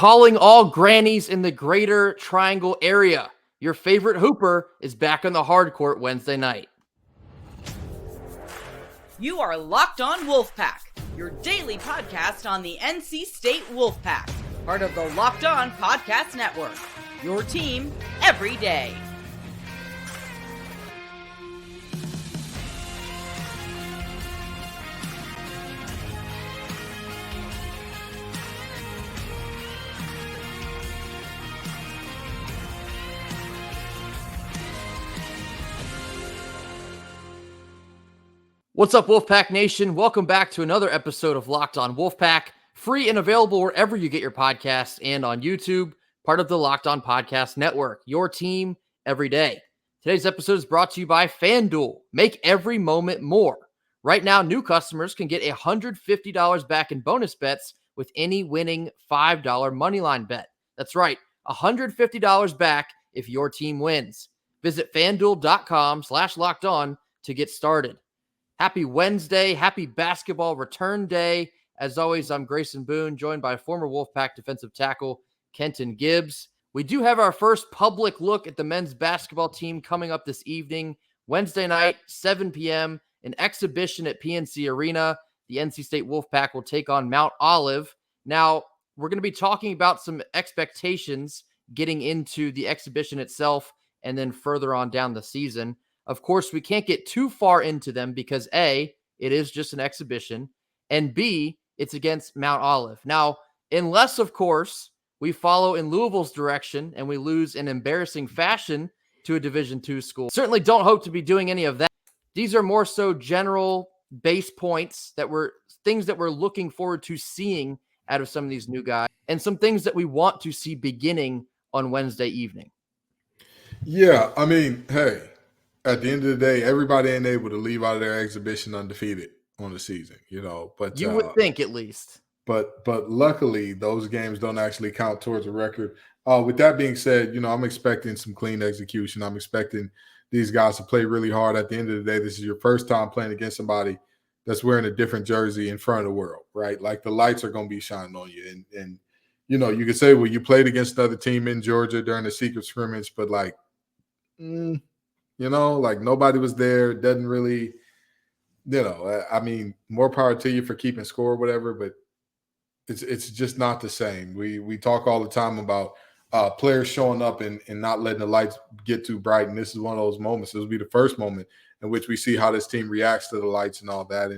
calling all grannies in the greater Triangle area. Your favorite hooper is back on the hard court Wednesday night. You are Locked On Wolfpack, your daily podcast on the NC State Wolfpack, part of the Locked On Podcast Network, your team every day. What's up, Wolfpack Nation? Welcome back to another episode of Locked On Wolfpack, free and available wherever you get your podcasts and on YouTube, part of the Locked On Podcast Network, your team every day. Today's episode is brought to you by FanDuel. Make every moment more. Right now, new customers can get $150 back in bonus bets with any winning $5 moneyline bet. That's right, $150 back if your team wins. Visit FanDuel.com/lockedon to get started. Happy Wednesday. Happy basketball return day. As always, I'm Grayson Boone, joined by former Wolfpack defensive tackle Kenton Gibbs. We do have our first public look at the men's basketball team coming up this evening, Wednesday night, 7 p.m., an exhibition at PNC Arena. The NC State Wolfpack will take on Mount Olive. Now, we're going to be talking about some expectations getting into the exhibition itself and then further on down the season. Of course, we can't get too far into them because A, it is just an exhibition, and B, it's against Mount Olive. Now, unless, of course, we follow in Louisville's direction and we lose in embarrassing fashion to a Division II school, certainly don't hope to be doing any of that. These are more so general base points things that we're looking forward to seeing out of some of these new guys and some things that we want to see beginning on Wednesday evening. Yeah, I mean, hey, at the end of the day, everybody ain't able to leave out of their exhibition undefeated on the season, but you would think at least. But luckily, those games don't actually count towards a record. With that being said, I'm expecting some clean execution. I'm expecting these guys to play really hard. At the end of the day, this is your first time playing against somebody that's wearing a different jersey in front of the world, right? Like the lights are going to be shining on you. And you can say, well, you played against another team in Georgia during the secret scrimmage, but nobody was there. It doesn't really, more power to you for keeping score or whatever, but it's just not the same. We talk all the time about players showing up and not letting the lights get too bright, and this is one of those moments. This will be the first moment in which we see how this team reacts to the lights and all that.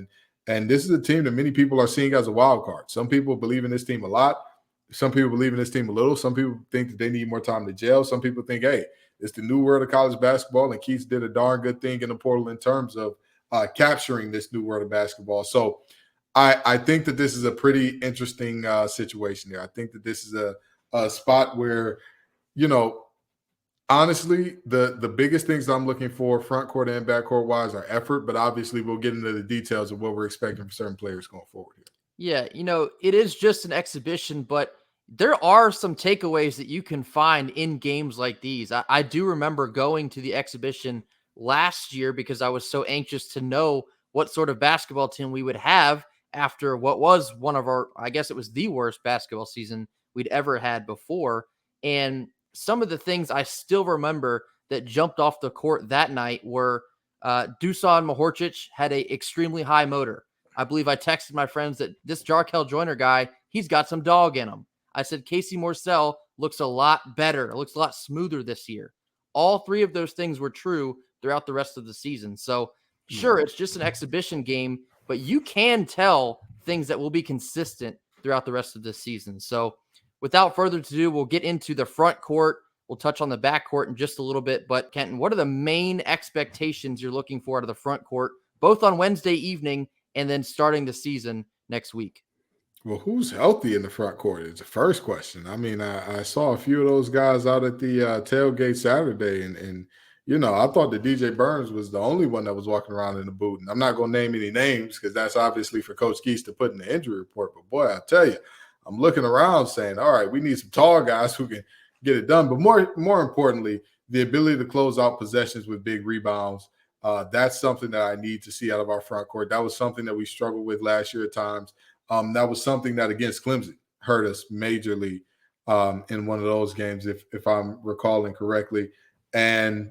And this is a team that many people are seeing as a wild card. Some people believe in this team a lot. Some people believe in this team a little. Some people think that they need more time to gel. Some people think, hey, it's the new world of college basketball, and Keatts did a darn good thing in the portal in terms of capturing this new world of basketball. So I think that this is a pretty interesting situation here. I think that this is a spot where, honestly, the biggest things I'm looking for front court and back court wise are effort, but obviously we'll get into the details of what we're expecting from certain players going forward here. Yeah, it is just an exhibition, but there are some takeaways that you can find in games like these. I do remember going to the exhibition last year because I was so anxious to know what sort of basketball team we would have after what was one of I guess it was the worst basketball season we'd ever had before. And some of the things I still remember that jumped off the court that night were Dusan Mahorcic had a extremely high motor. I believe I texted my friends that this Jarkel Joyner guy, he's got some dog in him. I said Casey Morsell looks a lot better. It looks a lot smoother this year. All three of those things were true throughout the rest of the season. So sure, it's just an exhibition game, but you can tell things that will be consistent throughout the rest of this season. So without further ado, we'll get into the front court. We'll touch on the back court in just a little bit. But Kenton, what are the main expectations you're looking for out of the front court, both on Wednesday evening and then starting the season next week? Well, who's healthy in the front court is the first question. I mean, I saw a few of those guys out at the tailgate Saturday, and I thought that DJ Burns was the only one that was walking around in the boot. And I'm not going to name any names because that's obviously for Coach Keatts to put in the injury report. But, boy, I tell you, I'm looking around saying, all right, we need some tall guys who can get it done. But more importantly, the ability to close out possessions with big rebounds. That's something that I need to see out of our front court. That was something that we struggled with last year at times. That was something that against Clemson hurt us majorly in one of those games, if I'm recalling correctly. And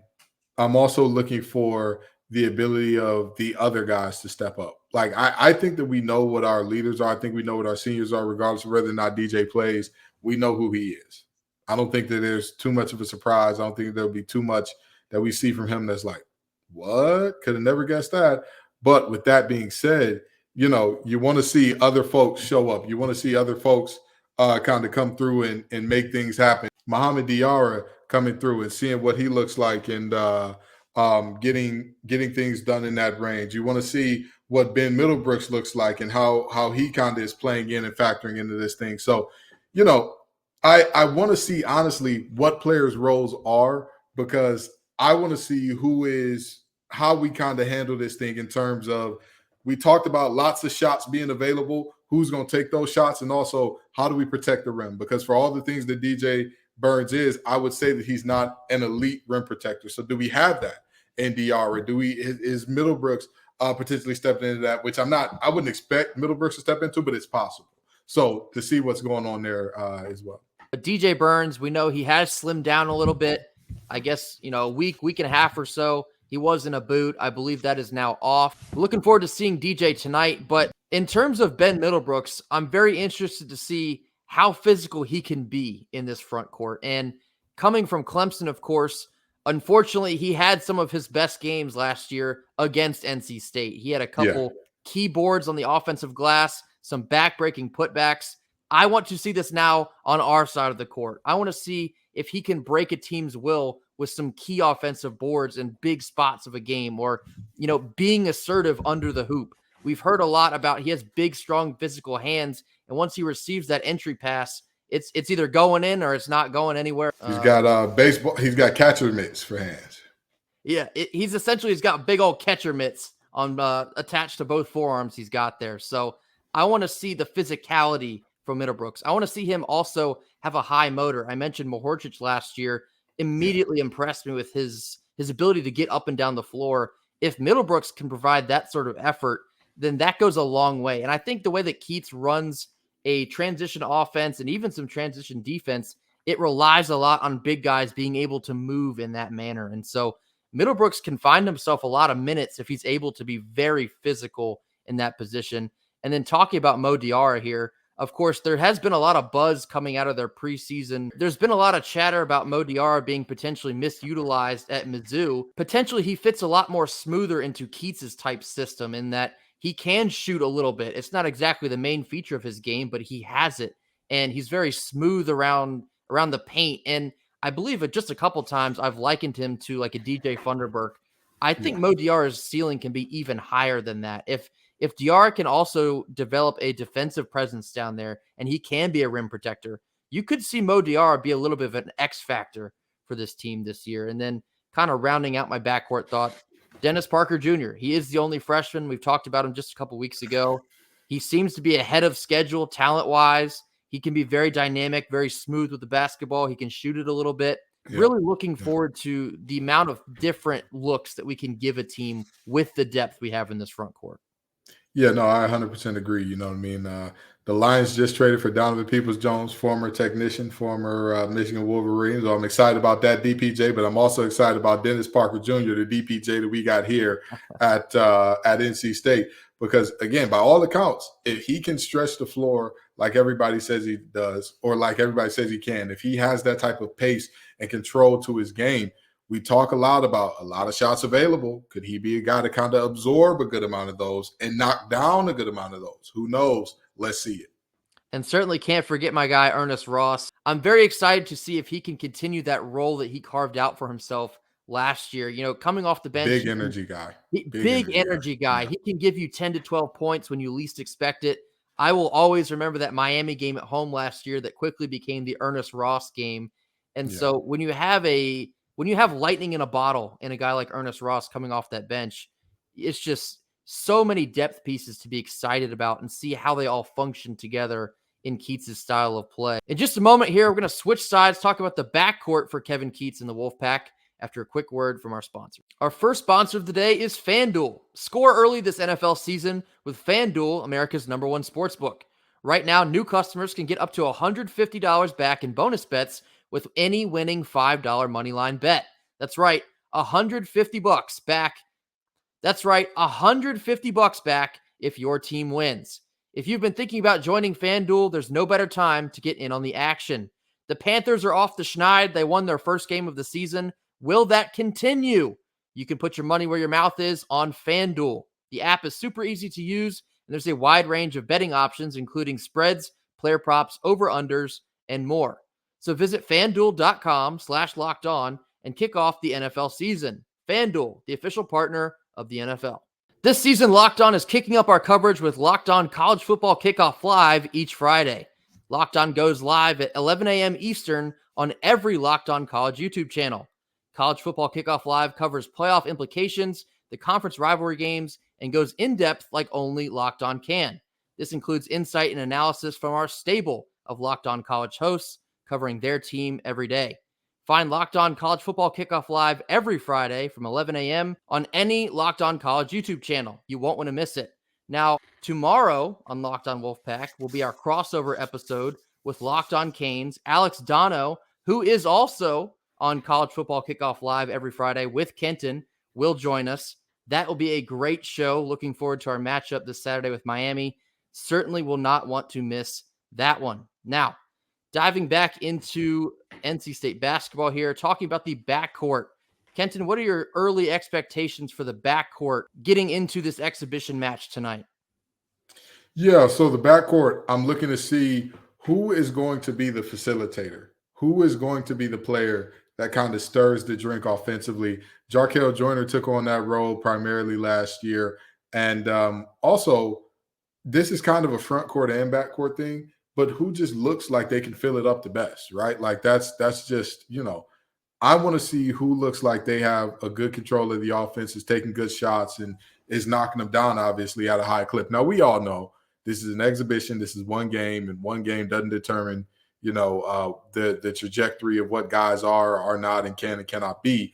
I'm also looking for the ability of the other guys to step up. Like I think that we know what our leaders are. I think we know what our seniors are, regardless of whether or not DJ plays. We know who he is. I don't think that there's too much of a surprise. I don't think there'll be too much that we see from him that's like, what? Could have never guessed that. But with that being said, you want to see other folks show up. You want to see other folks kind of come through and make things happen. Mohamed Diarra coming through and seeing what he looks like and getting things done in that range. You want to see what Ben Middlebrooks looks like and how he kind of is playing in and factoring into this thing. So, I want to see, honestly, what players' roles are, because I want to see how we kind of handle this thing in terms of, we talked about lots of shots being available, who's going to take those shots, and also how do we protect the rim? Because for all the things that DJ Burns is, I would say that he's not an elite rim protector. So do we have that in Diarra? Is Middlebrooks potentially stepping into that, which I wouldn't expect Middlebrooks to step into, but it's possible. So to see what's going on there as well. But DJ Burns, we know he has slimmed down a little bit. I guess, a week and a half or so. He was in a boot. I believe that is now off. Looking forward to seeing DJ tonight. But in terms of Ben Middlebrooks, I'm very interested to see how physical he can be in this front court. And coming from Clemson, of course, unfortunately, he had some of his best games last year against NC State. He had a couple key boards on the offensive glass, some back-breaking putbacks. I want to see this now on our side of the court. I want to see if he can break a team's will with some key offensive boards in big spots of a game, or, being assertive under the hoop. We've heard a lot about he has big, strong physical hands, and once he receives that entry pass, it's either going in or it's not going anywhere. He's got baseball. He's got catcher mitts for hands. Yeah, he's got big old catcher mitts on attached to both forearms he's got there. So I want to see the physicality from Middlebrooks. I want to see him also have a high motor. I mentioned Mohorčić last year. Immediately impressed me with his ability to get up and down the floor. If Middlebrooks can provide that sort of effort, then that goes a long way. And I think the way that Keatts runs a transition offense and even some transition defense, it relies a lot on big guys being able to move in that manner. And so Middlebrooks can find himself a lot of minutes if he's able to be very physical in that position. And then talking about Mo Diarra here, of course, there has been a lot of buzz coming out of their preseason. There's been a lot of chatter about Mo Diarra being potentially misutilized at Mizzou. Potentially, he fits a lot more smoother into Keatts' type system in that he can shoot a little bit. It's not exactly the main feature of his game, but he has it. And he's very smooth around the paint. And I believe just a couple times I've likened him to like a DJ Funderburk. I think Mo Diarra's ceiling can be even higher than that. If Diarra can also develop a defensive presence down there and he can be a rim protector, you could see Mo Diarra be a little bit of an X factor for this team this year. And then kind of rounding out my backcourt thought, Dennis Parker Jr. He is the only freshman. We've talked about him just a couple weeks ago. He seems to be ahead of schedule talent-wise. He can be very dynamic, very smooth with the basketball. He can shoot it a little bit. Yeah. Really looking forward to the amount of different looks that we can give a team with the depth we have in this front court. Yeah, no, I 100% agree. You know what I mean? The Lions just traded for Donovan Peoples-Jones, former technician, former Michigan Wolverines. So I'm excited about that DPJ, but I'm also excited about Dennis Parker Jr., the DPJ that we got here at NC State. Because, again, by all accounts, if he can stretch the floor like everybody says he does, or like everybody says he can, if he has that type of pace and control to his game, we talk a lot about a lot of shots available. Could he be a guy to kind of absorb a good amount of those and knock down a good amount of those? Who knows? Let's see it. And certainly can't forget my guy, Ernest Ross. I'm very excited to see if he can continue that role that he carved out for himself last year. Coming off the bench. Big energy guy. Big energy guy. Yeah. He can give you 10 to 12 points when you least expect it. I will always remember that Miami game at home last year that quickly became the Ernest Ross game. And so when you have lightning in a bottle in a guy like Ernest Ross coming off that bench, it's just so many depth pieces to be excited about and see how they all function together in Keatts' style of play. In just a moment here, we're going to switch sides, talk about the backcourt for Kevin Keatts and the Wolfpack after a quick word from our sponsor. Our first sponsor of the day is FanDuel. Score early this NFL season with FanDuel, America's #1 sportsbook. Right now, new customers can get up to $150 back in bonus bets with any winning $5 moneyline bet. That's right, $150 back. That's right, $150 back if your team wins. If you've been thinking about joining FanDuel, there's no better time to get in on the action. The Panthers are off the schneid. They won their first game of the season. Will that continue? You can put your money where your mouth is on FanDuel. The app is super easy to use, and there's a wide range of betting options, including spreads, player props, over-unders, and more. So visit FanDuel.com/lockedon and kick off the NFL season. FanDuel, the official partner of the NFL. This season, Locked On is kicking up our coverage with Locked On College Football Kickoff Live each Friday. Locked On goes live at 11 a.m. Eastern on every Locked On College YouTube channel. College Football Kickoff Live covers playoff implications, the conference rivalry games, and goes in-depth like only Locked On can. This includes insight and analysis from our stable of Locked On College hosts covering their team every day. Find Locked On College Football Kickoff Live every Friday from 11 a.m. on any Locked On College YouTube channel. You won't want to miss it. Now, tomorrow on Locked On Wolfpack will be our crossover episode with Locked On Canes. Alex Dono, who is also on College Football Kickoff Live every Friday with Kenton, will join us. That will be a great show. Looking forward to our matchup this Saturday with Miami. Certainly will not want to miss that one. Now, diving back into NC State basketball here, talking about the backcourt. Kenton, what are your early expectations for the backcourt getting into this exhibition match tonight? Yeah, so the backcourt, I'm looking to see who is going to be the facilitator, who is going to be the player that kind of stirs the drink offensively. Jarkel Joyner took on that role primarily last year. And also, this is kind of a front court and backcourt thing, but who just looks like they can fill it up the best, right? Like that's just, I want to see who looks like they have a good control of the offense, is taking good shots, and is knocking them down, obviously, at a high clip. Now, we all know this is an exhibition. This is one game, and one game doesn't determine, the trajectory of what guys are not, and can and cannot be.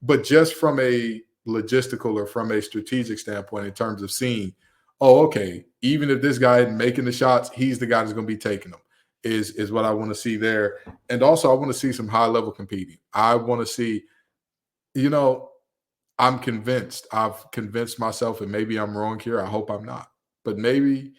But just from a logistical or from a strategic standpoint, in terms of seeing, okay, even if this guy isn't making the shots, he's the guy that's going to be taking them, is what I want to see there. And also, I want to see some high-level competing. I want to see, I'm convinced. I've convinced myself, and maybe I'm wrong here. I hope I'm not. But maybe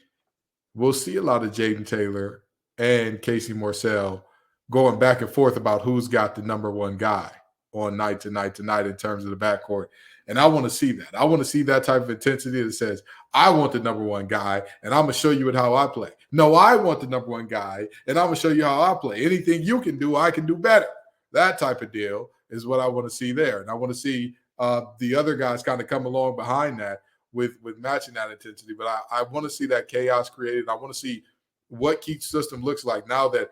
we'll see a lot of Jaden Taylor and Casey Morsell going back and forth about who's got the number one guy on night to night to night in terms of the backcourt. And I want to see that. I want to see that type of intensity that says, I want the number one guy, and I'm going to show you how I play. No, I want the number one guy, and I'm going to show you how I play. Anything you can do, I can do better. That type of deal is what I want to see there. And I want to see the other guys kind of come along behind that with matching that intensity. But I want to see that chaos created. I want to see what Keatts' system looks like now that,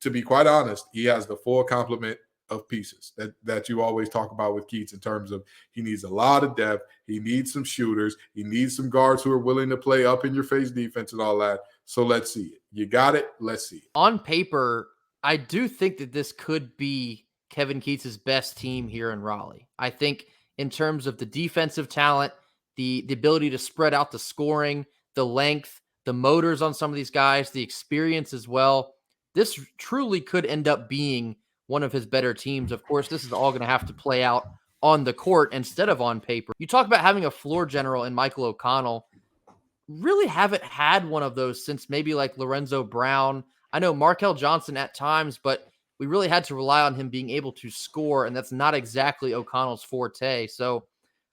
to be quite honest, he has the full complement of pieces that you always talk about with Keatts, in terms of he needs a lot of depth, he needs some shooters, he needs some guards who are willing to play up in your face defense and all that. So let's see it. You got it. Let's see it. On paper, I do think that this could be Kevin Keatts' best team here in Raleigh. I think in terms of the defensive talent, the ability to spread out the scoring, the length, the motors on some of these guys, the experience as well, this truly could end up being one of his better teams. Of course, this is all going to have to play out on the court instead of on paper. You talk about having a floor general in Michael O'Connell. Really haven't had one of those since maybe like Lorenzo Brown. I know Markel Johnson at times, but we really had to rely on him being able to score, and that's not exactly O'Connell's forte. So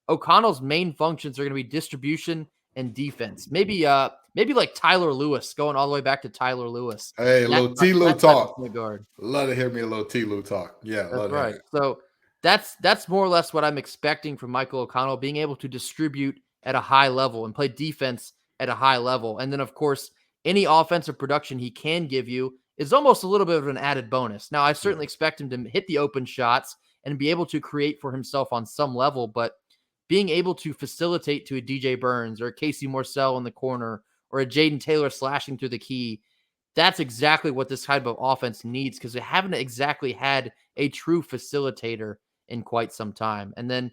O'Connell's main functions are going to be distribution and defense. Maybe like Tyler Lewis, going all the way back to Tyler Lewis. Hey, a little T-Lou talk. Love to hear me a little T-Lou talk. Yeah, that's right. So that's more or less what I'm expecting from Michael O'Connell, being able to distribute at a high level and play defense at a high level. And then, of course, any offensive production he can give you is almost a little bit of an added bonus. Now, I certainly expect him to hit the open shots and be able to create for himself on some level, but being able to facilitate to a DJ Burns or a Casey Morsell in the corner or a Jaden Taylor slashing through the key, that's exactly what this type of offense needs, because they haven't exactly had a true facilitator in quite some time. And then,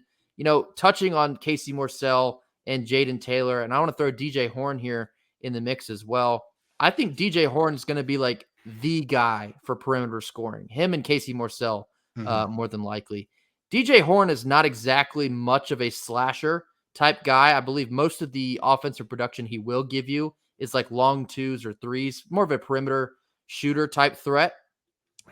touching on Casey Morsell and Jaden Taylor, and I want to throw DJ Horn here in the mix as well. I think DJ Horn is going to be like the guy for perimeter scoring. Him and Casey Morsell, more than likely. DJ Horn is not exactly much of a slasher type guy. I believe most of the offensive production he will give you is like long twos or threes, more of a perimeter shooter type threat.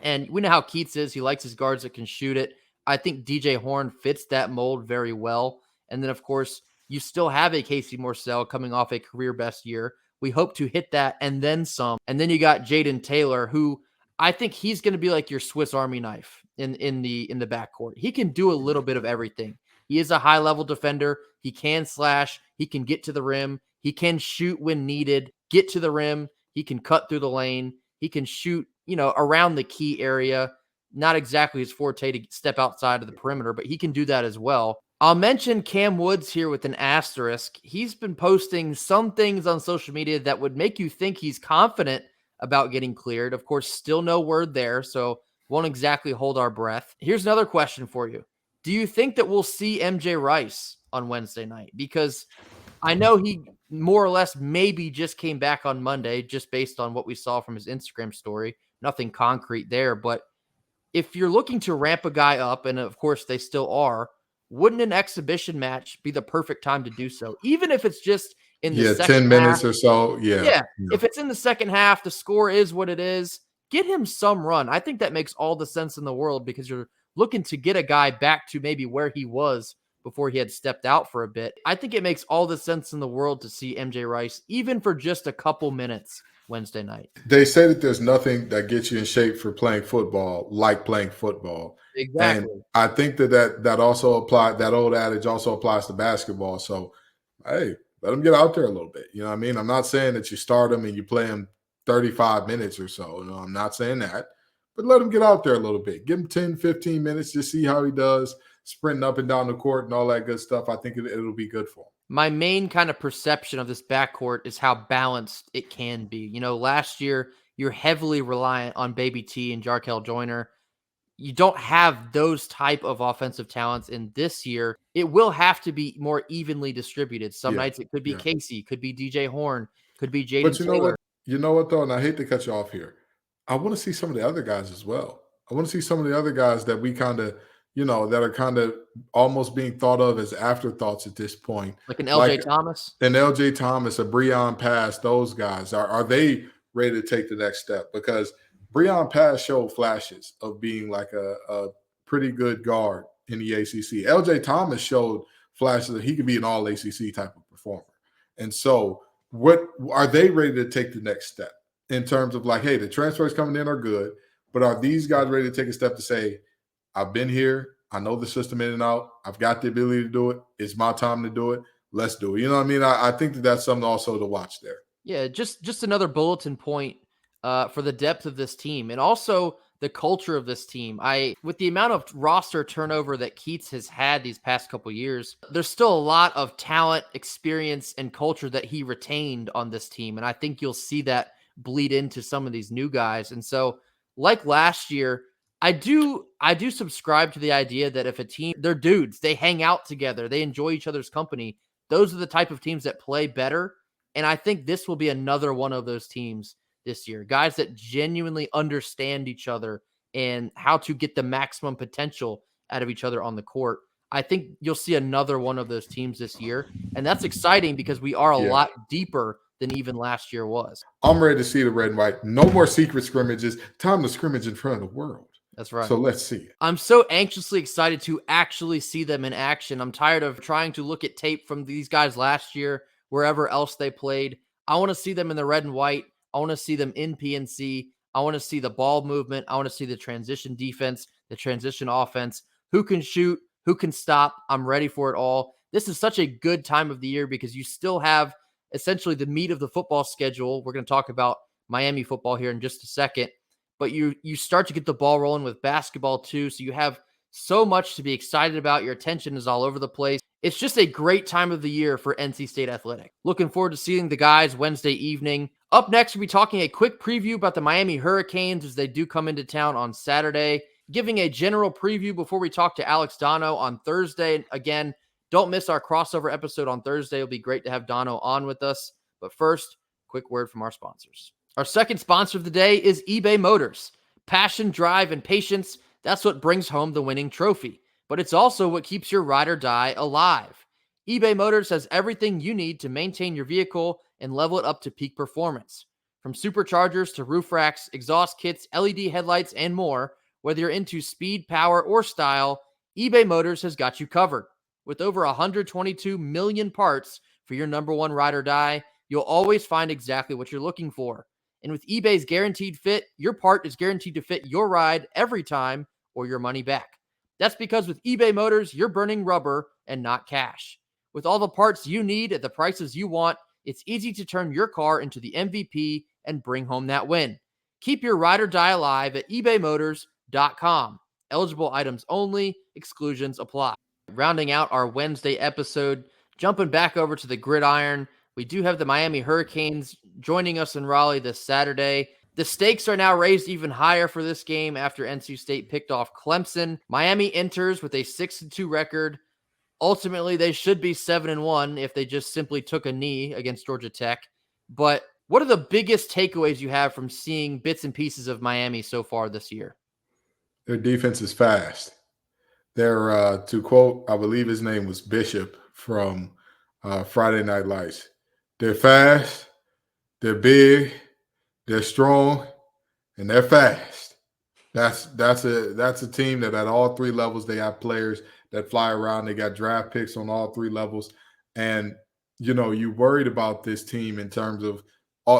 And we know how Keatts is. He likes his guards that can shoot it. I think DJ Horn fits that mold very well. And then, of course, you still have a Casey Morsell coming off a career best year. We hope to hit that and then some. And then you got Jaden Taylor, who I think he's going to be like your Swiss Army knife in the backcourt. He can do a little bit of everything. He is a high-level defender. He can slash. He can get to the rim. He can shoot when needed, get to the rim. He can cut through the lane. He can shoot, around the key area. Not exactly his forte to step outside of the perimeter, but he can do that as well. I'll mention Cam Woods here with an asterisk. He's been posting some things on social media that would make you think he's confident about getting cleared. Of course, still no word there, so won't exactly hold our breath. Here's another question for you. Do you think that we'll see MJ Rice on Wednesday night? Because I know he more or less maybe just came back on Monday, just based on what we saw from his Instagram story. Nothing concrete there, but if you're looking to ramp a guy up, and of course they still are, wouldn't an exhibition match be the perfect time to do so? Even if it's just in the second 10 minutes half, or so. Yeah. If it's in the second half, the score is what it is. Get him some run. I think that makes all the sense in the world because you're looking to get a guy back to maybe where he was before he had stepped out for a bit. I think it makes all the sense in the world to see MJ Rice, even for just a couple minutes Wednesday night. They say that there's nothing that gets you in shape for playing football like playing football. Exactly. And I think that also applies. That old adage also applies to basketball. So, hey, let them get out there a little bit. You know what I mean? I'm not saying that you start them and you play them 35 minutes or so. I'm not saying that. But let him get out there a little bit. Give him 10, 15 minutes to see how he does, sprinting up and down the court and all that good stuff. I think it'll be good for him. My main kind of perception of this backcourt is how balanced it can be. Last year, you're heavily reliant on Baby T and Jarkel Joyner. You don't have those type of offensive talents in this year. It will have to be more evenly distributed. Some nights it could be Casey, could be DJ Horn, could be Jaden Taylor. You know what, though? And I hate to cut you off here. I want to see some of the other guys as well. I want to see some of the other guys that we kind of, that are kind of almost being thought of as afterthoughts at this point. Like an LJ Thomas? An LJ Thomas, a Breon Pass, those guys. Are they ready to take the next step? Because Breon Pass showed flashes of being like a pretty good guard in the ACC. LJ Thomas showed flashes that he could be an all ACC type of performer. And so what are they ready to take the next step in terms of like, hey, the transfers coming in are good, but are these guys ready to take a step to say, I've been here. I know the system in and out. I've got the ability to do it. It's my time to do it. Let's do it. You know what I mean? I think that's something also to watch there. Yeah, just another bulletin point for the depth of this team and also the culture of this team. With the amount of roster turnover that Keatts has had these past couple years, there's still a lot of talent, experience, and culture that he retained on this team. And I think you'll see that bleed into some of these new guys. And so like last year, I do subscribe to the idea that if a team, they're dudes, they hang out together, they enjoy each other's company. Those are the type of teams that play better. And I think this will be another one of those teams this year. Guys that genuinely understand each other and how to get the maximum potential out of each other on the court. I think you'll see another one of those teams this year. And that's exciting because we are a lot deeper than even last year was. I'm ready to see the red and white. No more secret scrimmages. Time to scrimmage in front of the world. That's right. So let's see it. I'm so anxiously excited to actually see them in action. I'm tired of trying to look at tape from these guys last year, wherever else they played. I want to see them in the red and white. I want to see them in PNC. I want to see the ball movement. I want to see the transition defense, the transition offense, who can shoot, who can stop. I'm ready for it all. This is such a good time of the year because you still have essentially the meat of the football schedule. We're going to talk about Miami football here in just a second, but you start to get the ball rolling with basketball too. So you have so much to be excited about. Your attention is all over the place. It's just a great time of the year for NC State Athletic. Looking forward to seeing the guys Wednesday evening. Up next, we'll be talking a quick preview about the Miami Hurricanes as they do come into town on Saturday, giving a general preview before we talk to Alex Dono on Thursday. Again, don't miss our crossover episode on Thursday. It'll be great to have Dono on with us. But first, quick word from our sponsors. Our second sponsor of the day is eBay Motors. Passion, drive, and patience, that's what brings home the winning trophy. But it's also what keeps your ride or die alive. eBay Motors has everything you need to maintain your vehicle and level it up to peak performance. From superchargers to roof racks, exhaust kits, LED headlights, and more, whether you're into speed, power, or style, eBay Motors has got you covered. With over 122 million parts for your number one ride or die, you'll always find exactly what you're looking for. And with eBay's Guaranteed Fit, your part is guaranteed to fit your ride every time or your money back. That's because with eBay Motors, you're burning rubber and not cash. With all the parts you need at the prices you want, it's easy to turn your car into the MVP and bring home that win. Keep your ride or die alive at ebaymotors.com. Eligible items only, exclusions apply. Rounding out our Wednesday episode, jumping back over to the gridiron, we do have the Miami Hurricanes joining us in Raleigh this Saturday. The stakes are now raised even higher for this game after NC State picked off Clemson. Miami enters with a 6-2 record. Ultimately, they should be 7-1 if they just simply took a knee against Georgia Tech. But what are the biggest takeaways you have from seeing bits and pieces of Miami so far this year? Their defense is fast. They're, to quote, I believe his name was Bishop from Friday Night Lights. They're fast, they're big, they're strong, and they're fast. That's a team that at all three levels, they have players that fly around. They got draft picks on all three levels. And, you know, you worried about this team in terms of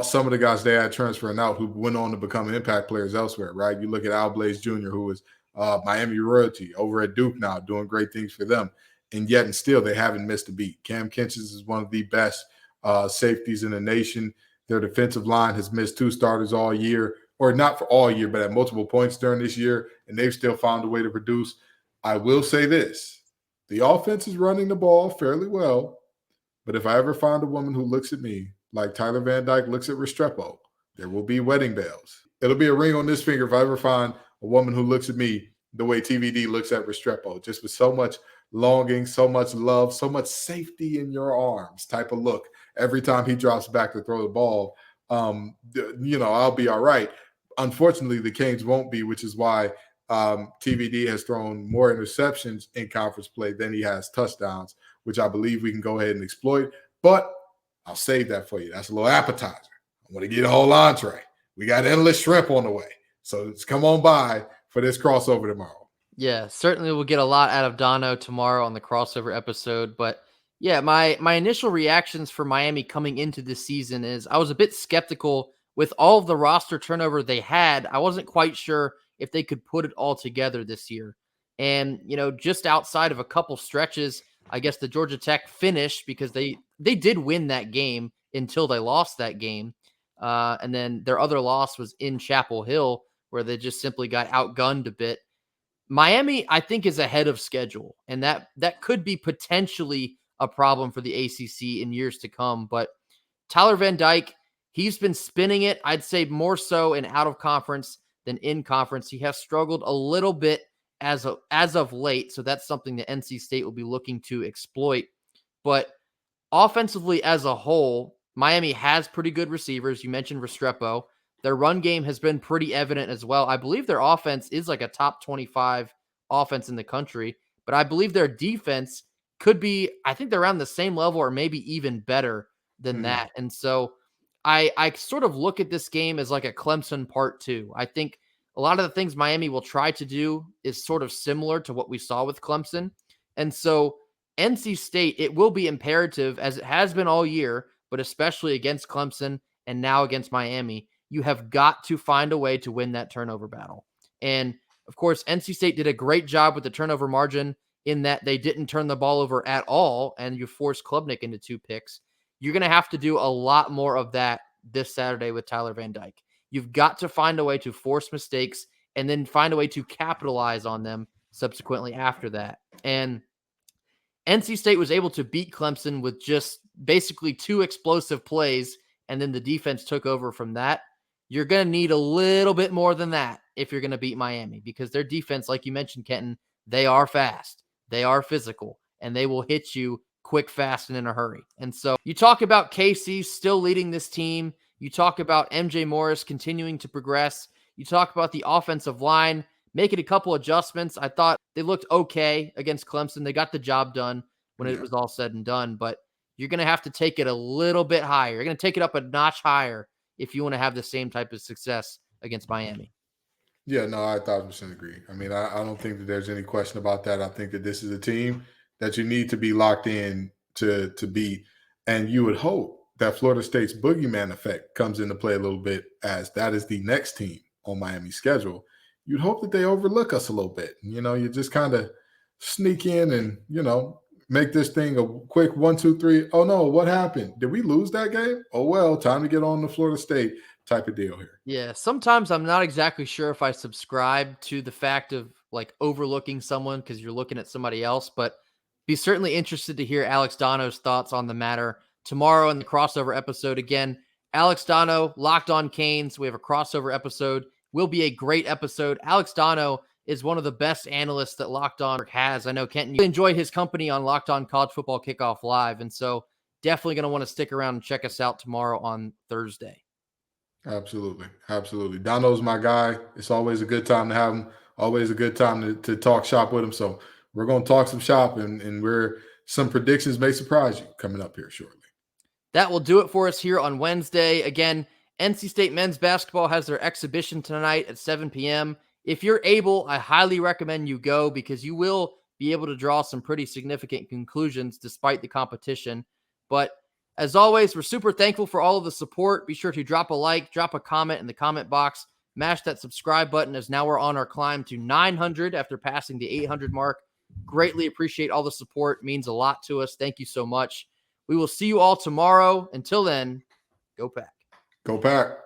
some of the guys they had transferring out who went on to become impact players elsewhere, right? You look at Al Blaze Jr., who was Miami royalty over at Duke now, doing great things for them. And yet and still, they haven't missed a beat. Cam Keatts is one of the best safeties in the nation. Their defensive line has missed two starters all year, or not for all year, but at multiple points during this year, and they've still found a way to produce. I will say this. The offense is running the ball fairly well, but if I ever find a woman who looks at me like Tyler Van Dyke looks at Restrepo, there will be wedding bells. It'll be a ring on this finger if I ever find a woman who looks at me the way TVD looks at Restrepo, just with so much longing, so much love, so much safety in your arms type of look. Every time he drops back to throw the ball, I'll be all right. Unfortunately, the Canes won't be, which is why TVD has thrown more interceptions in conference play than he has touchdowns, which I believe we can go ahead and exploit. But I'll save that for you. That's a little appetizer. I want to get a whole entree. We got endless shrimp on the way. So let's come on by for this crossover tomorrow. Yeah, certainly we'll get a lot out of Dono tomorrow on the crossover episode. But yeah, my initial reactions for Miami coming into this season is I was a bit skeptical with all of the roster turnover they had. I wasn't quite sure if they could put it all together this year. And, just outside of a couple stretches, I guess the Georgia Tech finish, because they did win that game until they lost that game. And then their other loss was in Chapel Hill, where they just simply got outgunned a bit. Miami, I think, is ahead of schedule, and that could be potentially a problem for the ACC in years to come. But Tyler Van Dyke, he's been spinning it, I'd say more so in out of conference than in conference. He has struggled a little bit as of late, so that's something that NC State will be looking to exploit. But offensively as a whole, Miami has pretty good receivers. You mentioned Restrepo. Their run game has been pretty evident as well. I believe their offense is like a top 25 offense in the country, but I believe their defense could be, I think they're around the same level or maybe even better than that. And so I sort of look at this game as like a Clemson part 2. I think a lot of the things Miami will try to do is sort of similar to what we saw with Clemson. And so NC State, it will be imperative, as it has been all year, but especially against Clemson and now against Miami, you have got to find a way to win that turnover battle. And of course, NC State did a great job with the turnover margin in that they didn't turn the ball over at all, and you forced Klubnik into 2 picks. You're going to have to do a lot more of that this Saturday with Tyler Van Dyke. You've got to find a way to force mistakes and then find a way to capitalize on them subsequently after that. And NC State was able to beat Clemson with just basically 2 explosive plays, and then the defense took over from that. You're going to need a little bit more than that if you're going to beat Miami, because their defense, like you mentioned, Kenton, they are fast, they are physical, and they will hit you quick, fast, and in a hurry. And so you talk about KC still leading this team. You talk about MJ Morris continuing to progress. You talk about the offensive line, making a couple adjustments. I thought they looked okay against Clemson. They got the job done when it was all said and done, but you're going to have to take it a little bit higher. You're going to take it up a notch higher if you want to have the same type of success against Miami. Yeah, no, I 1,000% agree. I mean, I don't think that there's any question about that. I think that this is a team that you need to be locked in to beat. And you would hope that Florida State's boogeyman effect comes into play a little bit, as that is the next team on Miami's schedule. You'd hope that they overlook us a little bit. You know, you just kind of sneak in and, you know, make this thing a quick 1, 2, 3. Oh, no, what happened? Did we lose that game? Oh, well, time to get on to Florida State type of deal here. Yeah, sometimes I'm not exactly sure if I subscribe to the fact of like overlooking someone because you're looking at somebody else, but be certainly interested to hear Alex Dono's thoughts on the matter tomorrow in the crossover episode. Again, Alex Dono, Locked On Canes. We have a crossover episode. Will be a great episode. Alex Dono is one of the best analysts that Locked On has. I know Kenton, you enjoy his company on Locked On College Football Kickoff Live, and so definitely going to want to stick around and check us out tomorrow on Thursday. Absolutely. Absolutely. Dono's my guy. It's always a good time to have him. Always a good time to talk shop with him. So we're going to talk some shop, and some predictions may surprise you coming up here shortly. That will do it for us here on Wednesday. Again, NC State men's basketball has their exhibition tonight at 7 p.m. If you're able, I highly recommend you go because you will be able to draw some pretty significant conclusions despite the competition. But as always, we're super thankful for all of the support. Be sure to drop a like, drop a comment in the comment box, mash that subscribe button, as now we're on our climb to 900 after passing the 800 mark. Greatly appreciate all the support. It means a lot to us. Thank you so much. We will see you all tomorrow. Until then, go Pack. Go Pack.